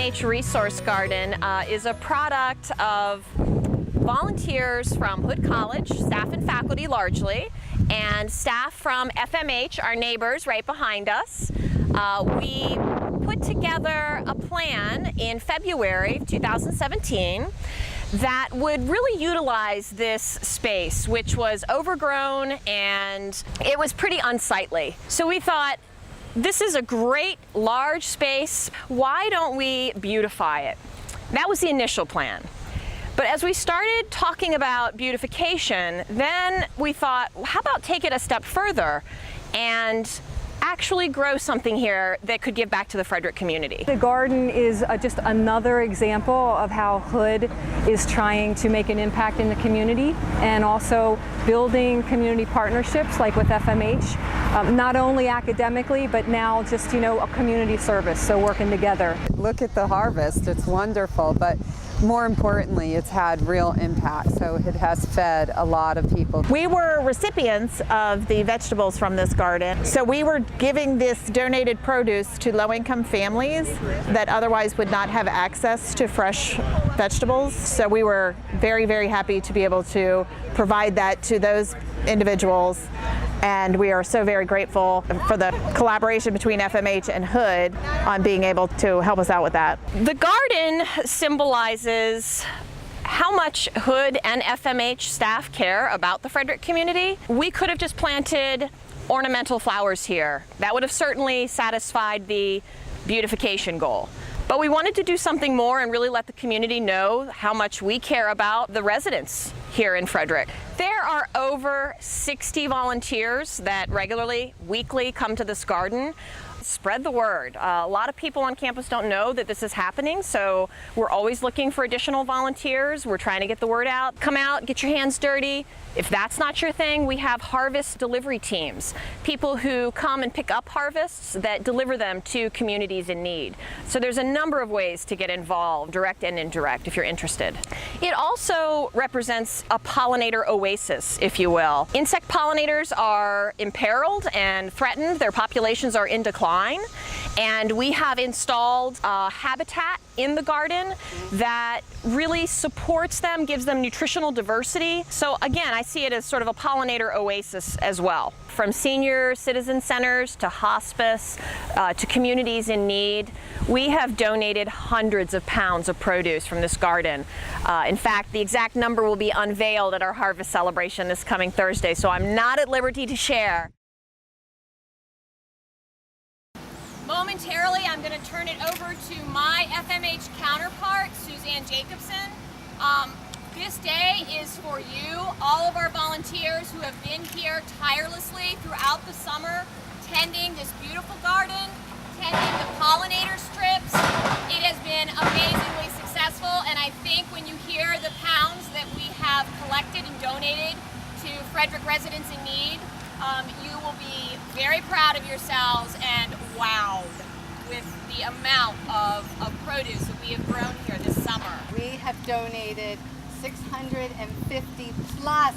FMH Resource Garden is a product of volunteers from Hood College, staff and faculty largely, and staff from FMH, our neighbors right behind us. We put together a plan in February of 2017 that would really utilize this space, which was overgrown and it was pretty unsightly. So we thought, this is a great large space, why don't we beautify it? That was the initial plan. But as we started talking about beautification, then we thought, well, how about take it a step further and actually grow something here that could give back to the Frederick community. The garden is just another example of how Hood is trying to make an impact in the community and also building community partnerships like with FMH, not only academically, but now just, a community service, so working together. Look at the harvest, it's wonderful, but more importantly, it's had real impact, so it has fed a lot of people. We were recipients of the vegetables from this garden, so we were giving this donated produce to low-income families that otherwise would not have access to fresh vegetables. So we were very, very happy to be able to provide that to those individuals, and we are so very grateful for the collaboration between FMH and Hood on being able to help us out with that. The garden symbolizes how much Hood and FMH staff care about the Frederick community. We could have just planted ornamental flowers here. That would have certainly satisfied the beautification goal. But we wanted to do something more and really let the community know how much we care about the residents here in Frederick. There are over 60 volunteers that regularly, weekly come to this garden. Spread the word. A lot of people on campus don't know that this is happening, so we're always looking for additional volunteers. We're trying to get the word out. Come out, get your hands dirty. If that's not your thing, we have harvest delivery teams, people who come and pick up harvests that deliver them to communities in need. So there's a number of ways to get involved, direct and indirect, if you're interested. It also represents a pollinator oasis, if you will. Insect pollinators are imperiled and threatened. Their populations are in decline. And we have installed a habitat in the garden that really supports them, gives them nutritional diversity. So again, I see it as sort of a pollinator oasis as well. From senior citizen centers to hospice to communities in need, we have donated hundreds of pounds of produce from this garden. In fact, the exact number will be unveiled at our harvest celebration this coming Thursday, so I'm not at liberty to share. Momentarily, I'm going to turn it over to my FMH counterpart, Suzanne Jacobson. This day is for you, all of our volunteers who have been here tirelessly throughout the summer, tending this beautiful garden, tending the pollinator strips. It has been amazingly successful, and I think when you hear the pounds that we have collected and donated to Frederick residents in need, you will be very proud of yourselves and wowed with the amount of produce that we have grown here this summer. We have donated 650 plus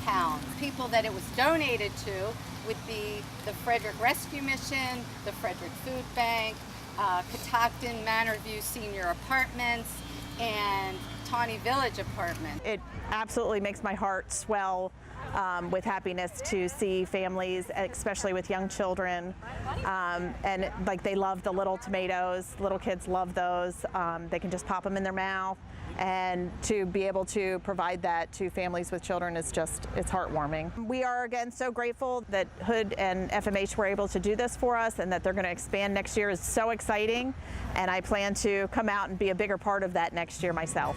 pounds. People that it was donated to would be the Frederick Rescue Mission, the Frederick Food Bank, Catoctin Manor View Senior Apartments, and Tawny Village Apartment. It absolutely makes my heart swell with happiness to see families, especially with young children, and like they love the little tomatoes. Little kids love those. They can just pop them in their mouth, and to be able to provide that to families with children is just, it's heartwarming. We are again so grateful that Hood and FMH were able to do this for us, and that they're going to expand next year is so exciting, and I plan to come out and be a bigger part of that next year myself.